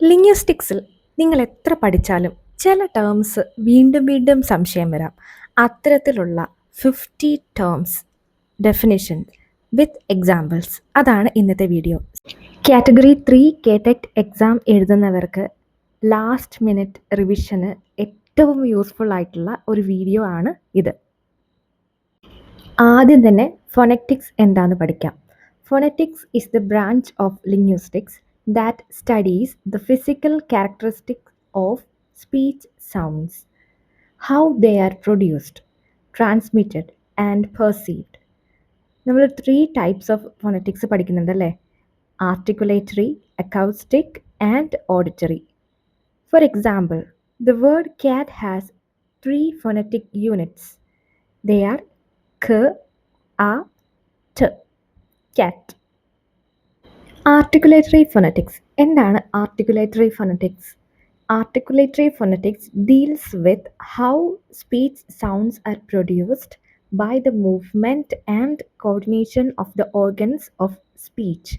ലിംഗ്വിസ്റ്റിക്സിൽ നിങ്ങൾ എത്ര പഠിച്ചാലും ചില ടേംസ് വീണ്ടും വീണ്ടും സംശയം വരാം. അത്തരത്തിലുള്ള 50 ടേംസ് ഡെഫിനിഷൻ വിത്ത് എക്സാമ്പിൾസ് അതാണ് ഇന്നത്തെ വീഡിയോ. കാറ്റഗറി 3 KTET എക്സാം എഴുതുന്നവർക്ക് ലാസ്റ്റ് മിനിറ്റ് റിവിഷന് ഏറ്റവും യൂസ്ഫുൾ ആയിട്ടുള്ള ഒരു വീഡിയോ ആണ് ഇത്. ആദ്യം തന്നെ ഫോണറ്റിക്സ് എന്താണെന്ന് പഠിക്കാം. Phonetics is the branch of linguistics that studies the physical characteristics of speech sounds, how they are produced, transmitted, and perceived. നമ്മൾ 3 types of phonetics പഠിക്കുന്നുണ്ടല്ലേ? Articulatory, acoustic, and auditory. For example, the word cat has 3 phonetic units. They are k, a, t. Cat. Articulatory phonetics. എന്താണ് articulatory phonetics? Articulatory phonetics deals with how speech sounds are produced by the movement and coordination of the organs of speech.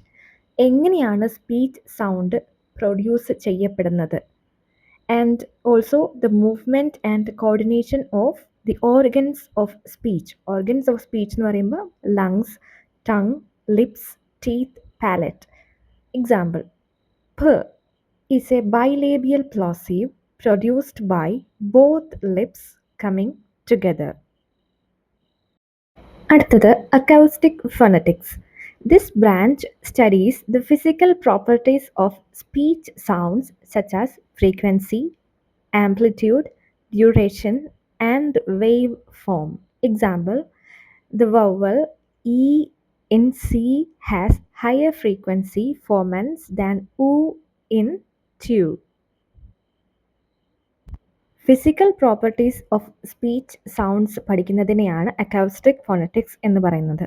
എങ്ങനെയാണ് speech sound produce ചെയ്യപ്പെടുന്നത്? And also the movement and coordination of the organs of speech. Organs of speech എന്ന് പറയുമ്പോൾ lungs, tongue, lips, teeth, palate. Example, P is a bilabial plosive produced by both lips coming together. അടുത്തത് acoustic phonetics. This branch studies the physical properties of speech sounds such as frequency, amplitude, duration, and waveform. Example, the vowel E in C has higher frequency formants than U in Q. Physical properties of speech sounds പഠിക്കുന്നതിനെയാണ് acoustic phonetics എന്ന് പറയുന്നത്.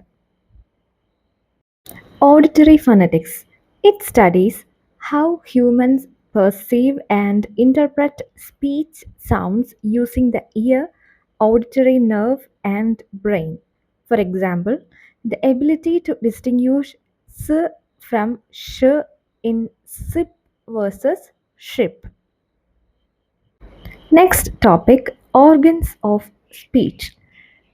Auditory phonetics. It studies how humans perceive and interpret speech sounds using the ear, auditory nerve, and brain. For example, the ability to distinguish s from sh in sip versus ship. Next topic, organs of speech.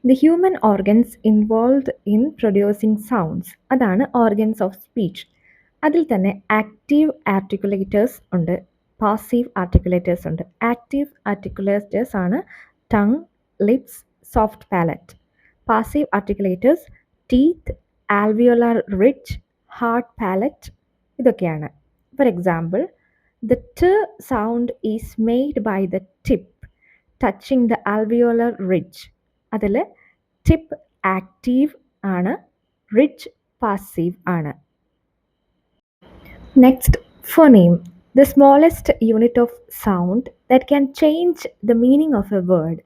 The human organs involved in producing sounds. അതാണ് organs of speech. അതിൽ തന്നെ active articulators ഉണ്ട്, passive articulators ഉണ്ട്. Active articulators ആണ് tongue, lips, soft palate. Passive articulators teeth, alveolar ridge, hard palate, ഇതൊക്കെയാണ്. For example, the t sound is made by the tip touching the alveolar ridge. അതിൽ tip active ആണ്, ridge passive ആണ്. Next, phoneme, the smallest unit of sound that can change the meaning of a word.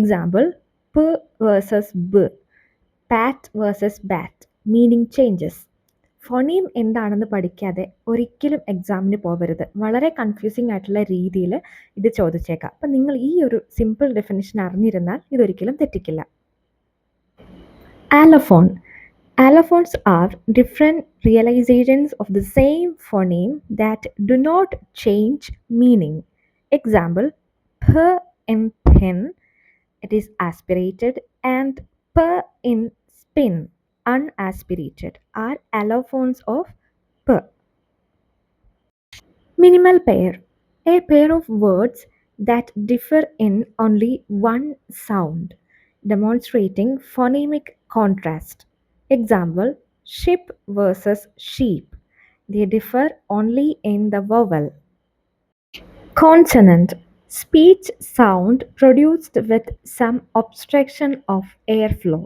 Example, p versus b, pat versus bat, meaning changes. Phoneme എന്താണെന്ന് പഠിക്കാതെ ഒരിക്കലും എക്സാമിന് പോകരുത്. വളരെ confusing ആയിട്ടുള്ള രീതിയിൽ ഇത് ചോദിച്ചേക്കാം. അപ്പം നിങ്ങൾ ഈ ഒരു സിമ്പിൾ ഡെഫിനിഷൻ അറിഞ്ഞിരുന്നാൽ ഇതൊരിക്കലും തെറ്റിക്കില്ല. Allophone. Allophones are different realizations of the same phoneme that do not change meaning. Example, p in pin, it is aspirated, and p in spin, unaspirated, are allophones of p. Minimal pair. A pair of words that differ in only one sound, demonstrating phonemic contrast. Example, ship versus sheep. They differ only in the vowel. Consonant. Speech sound produced with some obstruction of airflow,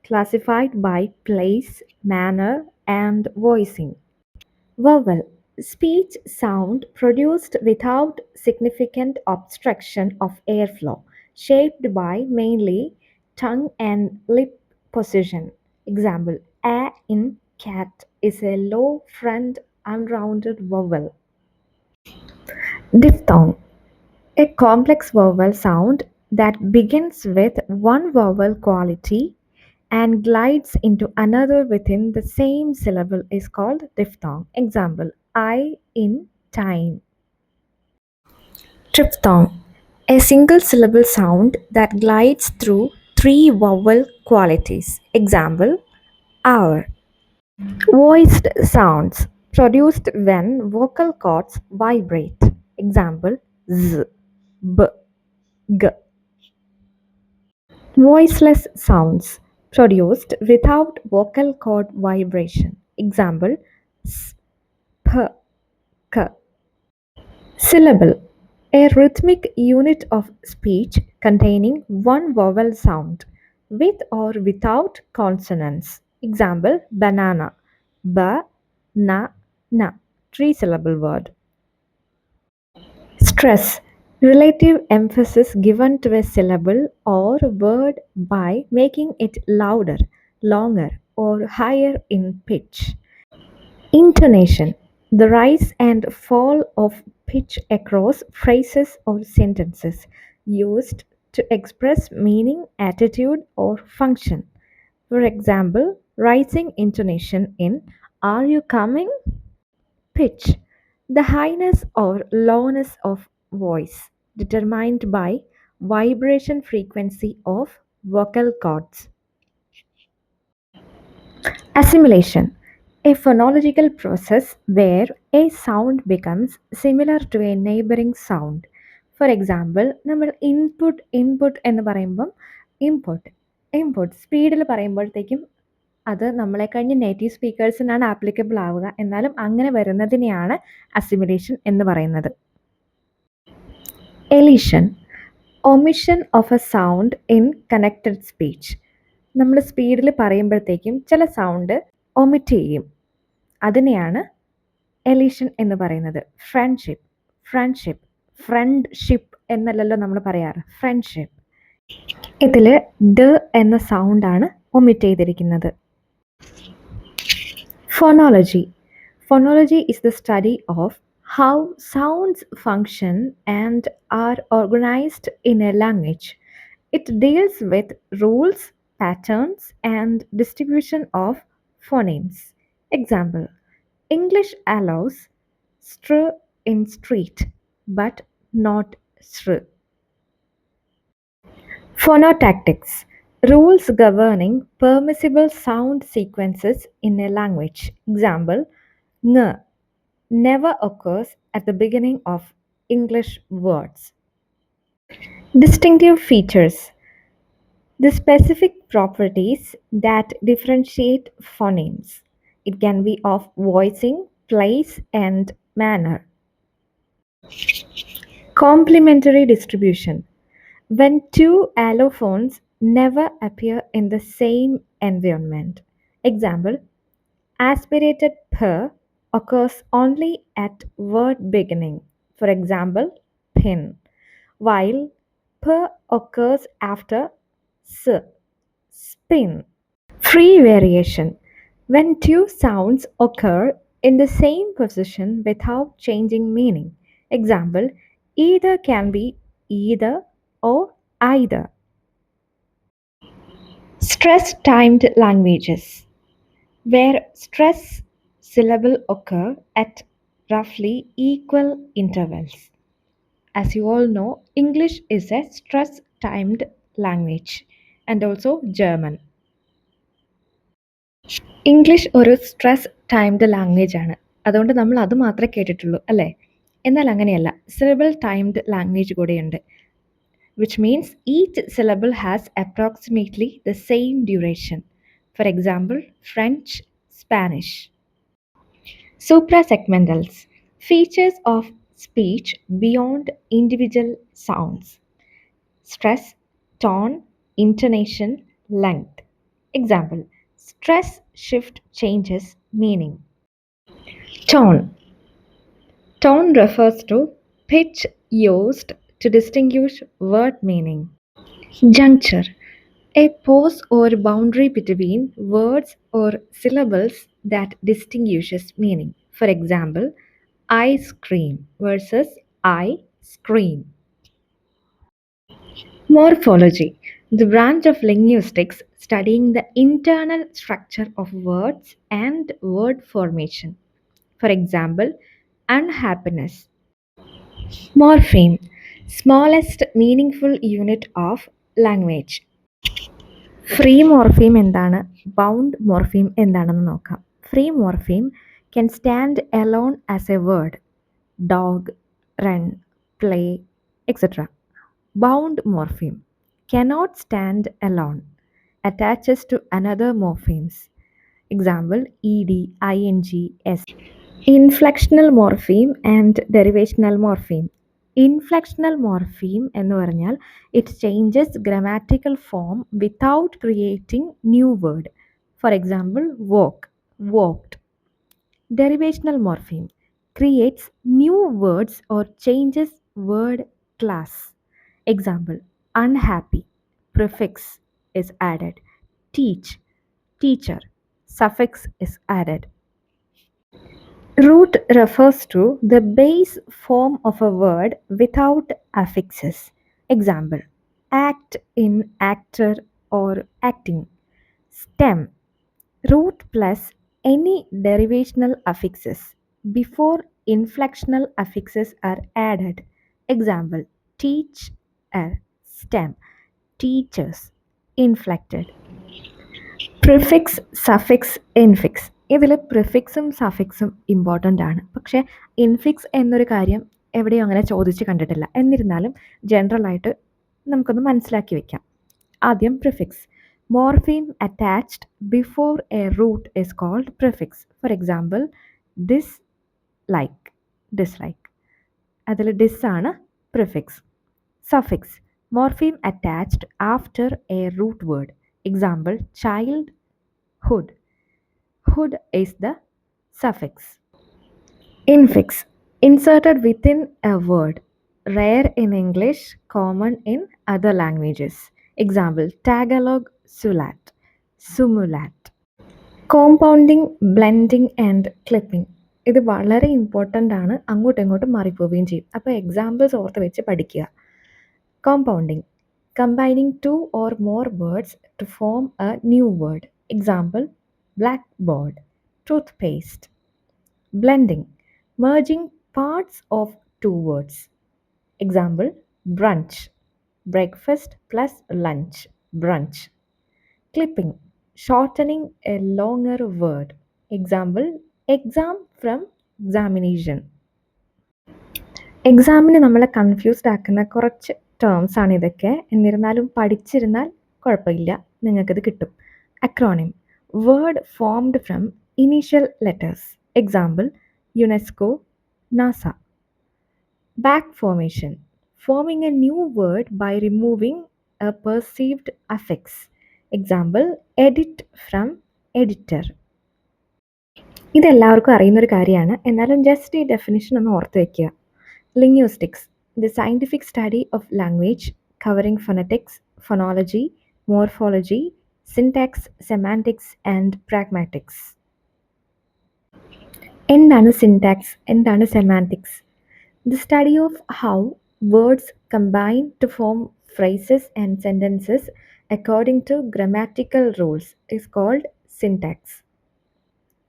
classified by place, manner, and voicing. Vowel. Speech sound produced without significant obstruction of airflow, shaped by mainly tongue and lip position. Example, a in cat is a low front unrounded vowel. Diphthong. A complex vowel sound that begins with one vowel quality and glides into another within the same syllable is called diphthong. Example, I in time. Triphthong, a single syllable sound that glides through three vowel qualities. Example, hour. Voiced sounds produced when vocal cords vibrate. Example, z, b, g. Voiceless sounds produced without vocal cord vibration. Example, s, p, k. Syllable, a rhythmic unit of speech containing one vowel sound, with or without consonants. Example, banana, ba, na, na. Three-syllable word. Stress, relative emphasis given to a syllable or word by making it louder, longer, or higher in pitch. Intonation, the rise and fall of pitch across phrases or sentences used to express meaning, attitude, or function. For example, rising intonation in Are you coming? Pitch, the highness or lowness of voice, determined by vibration frequency of vocal cords. Assimilation, a phonological process where a sound becomes similar to a neighboring sound. For example, നമ്മൾ input എന്ന് പറയുമ്പം input സ്പീഡിൽ പറയുമ്പോഴത്തേക്കും അത് നമ്മളെ കഴിഞ്ഞ് native സ്പീക്കേഴ്സിനാണ് applicable ആവുക. എന്നാലും അങ്ങനെ വരുന്നതിനെയാണ് അസിമിലേഷൻ എന്ന് പറയുന്നത്. Elision, omission of a sound in connected speech. നമ്മൾ സ്പീഡിൽ പറയുമ്പോഴത്തേക്കും ചില സൗണ്ട് ഒമിറ്റ് ചെയ്യും. അതിനെയാണ് എലീഷൻ എന്ന് പറയുന്നത്. ഫ്രണ്ട്ഷിപ്പ് എന്നല്ലല്ലോ നമ്മൾ പറയാറ്, ഫ്രണ്ട്ഷിപ്പ്. ഇതിൽ ഡ എന്ന സൗണ്ടാണ് ഒമിറ്റ് ചെയ്തിരിക്കുന്നത്. Phonology. Phonology is the study of how sounds function and are organized in a language. It deals with rules, patterns, and distribution of phonemes. Example, English allows str in street, but not sr. Phonotactics, rules governing permissible sound sequences in a language. Example, ng never occurs at the beginning of English words. Distinctive features, the specific properties that differentiate phonemes. It can be of voicing, place, and manner. Complementary distribution, when two allophones never appear in the same environment. Example, aspirated p occurs only at word beginning. For example, pin, while p occurs after s, spin. Free variation, when two sounds occur in the same position without changing meaning. Example, either can be either or either. Stress timed languages, where stress syllable occur at roughly equal intervals. As you all know, English is a stress timed language, and also German. English ഒരു stress timed language ആണ്. അതുകൊണ്ട് നമ്മൾ അത് മാത്രമേ കേട്ടിട്ടുള്ളൂ അല്ലേ? എന്നാൽ അങ്ങനെയല്ല, syllable timed language കൂടെയുണ്ട്. Which means each syllable has approximately the same duration. For example, French, Spanish. Suprasegmentals, features of speech beyond individual sounds. Stress, tone, intonation, length. Example, stress shift changes meaning. Tone. Tone refers to pitch used to distinguish word meaning. Juncture, a pause or boundary between words or syllables that distinguishes meaning. For example, ice cream versus I scream. Morphology, the branch of linguistics studying the internal structure of words and word formation. For example, unhappiness. Morpheme, Smallest meaningful unit of language. Free morpheme എന്താണ്, bound morpheme എന്താണെന്ന് നോക്കാം. Free morpheme can stand alone as A word, dog, run, play, etcetera. Bound morpheme cannot stand alone, attaches to another morphemes. Example ed, ing, s. Inflectional morpheme and derivational morpheme. Inflectional morpheme എന്ന് പറഞ്ഞാൽ it changes grammatical form without creating new word. For example, walk, walked. Derivational morpheme creates new words or changes word class. Example, unhappy, prefix is added. Teach, teacher, suffix is added. Root refers to the base form of a word without affixes. Example, act in, actor, or acting. Stem, root plus any derivational affixes before inflectional affixes are added. Example, teach, stem, teachers, inflected. Prefix, suffix, infix. ഇതിൽ പ്രിഫിക്സും സഫിക്സും important ആണ്. പക്ഷേ infix എന്നൊരു കാര്യം എവിടെയും അങ്ങനെ ചോദിച്ച് കണ്ടിട്ടില്ല. എന്നിരുന്നാലും ജനറലായിട്ട് നമുക്കൊന്ന് മനസ്സിലാക്കി വെക്കാം. ആദ്യം prefix. Morpheme attached before a root is called prefix. For example dis, like, dislike. അതിൽ ഡിസ് ആണ് prefix. Suffix. Morpheme attached after a root word. Example, child, hood. Hood is the suffix. Infix, inserted within a word. Rare in English, common in other languages. Example, Tagalog, sulat, sumulat. Compounding, blending and clipping. ഇത് വളരെ important ആണ്, അങ്ങോട്ടും ഇങ്ങോട്ടും മാറിപ്പോവുകയും ചെയ്യും. അപ്പോൾ examples ഓർത്ത് വെച്ച് പഠിക്കുക. Compounding, combining two or more words to form a new word. Example, blackboard, toothpaste. Blending, merging parts of two words. Example, brunch, breakfast plus lunch, brunch. Clipping, shortening a longer word. Example, exam from examination. എക്സാമിന് നമ്മളെ confused ആക്കുന്ന കുറച്ച് terms ആണ് ഇതൊക്കെ. എന്നിരുന്നാലും പഠിച്ചിരുന്നാൽ കുഴപ്പമില്ല, നിങ്ങൾക്കിത് കിട്ടും. Acronym, word formed from initial letters. Example, UNESCO, NASA. Back formation, forming a new word by removing a perceived affix. Example, edit from editor. ഇതെല്ലാവർക്കും അറിയുന്നൊരു കാര്യമാണ്, എന്നാലും ജസ്റ്റ് ഈ ഡെഫിനിഷൻ ഒന്ന് ഓർത്ത് വയ്ക്കുക. Linguistics, the scientific study of language covering phonetics, phonology, morphology, syntax, semantics and pragmatics. എന്താണ് syntax, എന്താണ് semantics? The study of how words combine to form phrases and sentences according to grammatical rules is called syntax.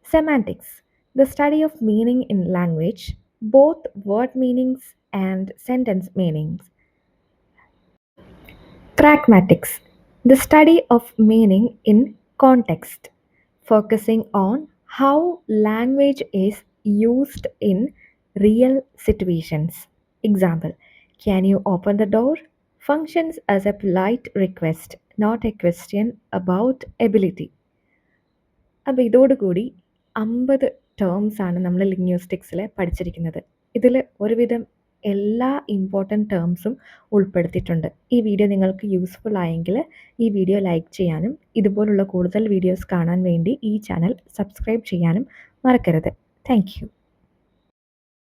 Semantics, the study of meaning in language, both word meanings and sentence meanings. Pragmatics, the study of meaning in context, focusing on how language is used in real situations. Example, can you open the door? Functions as a polite request, not a question about ability. അപ്പോൾ ഇതോടുകൂടി 50 terms ആണ് നമ്മൾ ലിംഗ്വിസ്റ്റിക്സിൽ പഠിച്ചിരിക്കുന്നത്. ഇതിൽ ഒരുവിധം എല്ലാ important ടേംസും ഉൾപ്പെടുത്തിയിട്ടുണ്ട്. ഈ video നിങ്ങൾക്ക് യൂസ്ഫുൾ ആയെങ്കിൽ ഈ വീഡിയോ ലൈക്ക് ചെയ്യാനും ഇതുപോലുള്ള കൂടുതൽ വീഡിയോസ് കാണാൻ വേണ്ടി ഈ ചാനൽ സബ്സ്ക്രൈബ് ചെയ്യാനും മറക്കരുത്. Thank you.